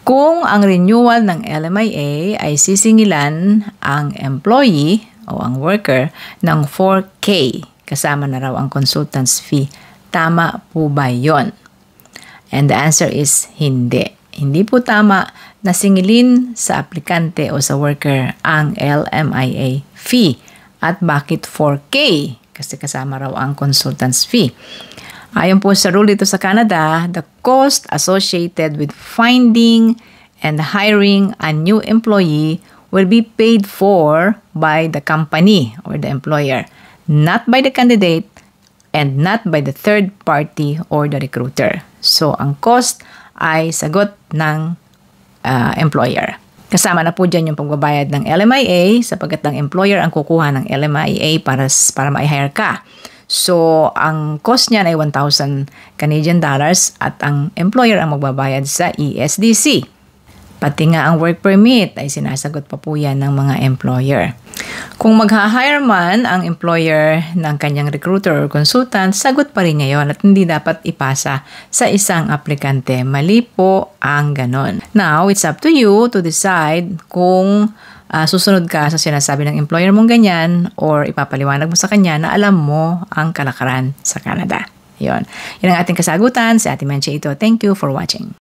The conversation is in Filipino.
Kung ang renewal ng LMIA ay sisingilan ang employee o ang worker ng 4K, kasama na raw ang consultant's fee, tama po ba yon? And the answer is hindi. Hindi po tama na singilin sa aplikante o sa worker ang LMIA fee. At bakit 4K? Kasi kasama raw ang consultant's fee. Ayon po sa rule dito sa Canada, the cost associated with finding and hiring a new employee will be paid for by the company or the employer, not by the candidate and not by the third party or the recruiter. So, ang cost ay sagot ng employer. Kasama na po dyan yung pagbabayad ng LMIA sapagkat ang employer ang kukuha ng LMIA para ma-hire ka. So, ang cost niyan ay 1,000 Canadian dollars at ang employer ang magbabayad sa ESDC. Pati nga ang work permit ay sinasagot pa po yan ng mga employer. Kung mag-hire man ang employer ng kanyang recruiter or consultant, sagot pa rin ngayon at hindi dapat ipasa sa isang aplikante. Mali po ang ganon. Now, it's up to you to decide kung susunod ka sa sinasabi ng employer mong ganyan or ipapaliwanag mo sa kanya na alam mo ang kalakaran sa Canada. Yan ang ating kasagutan. Si Ate Menchie ito. Thank you for watching.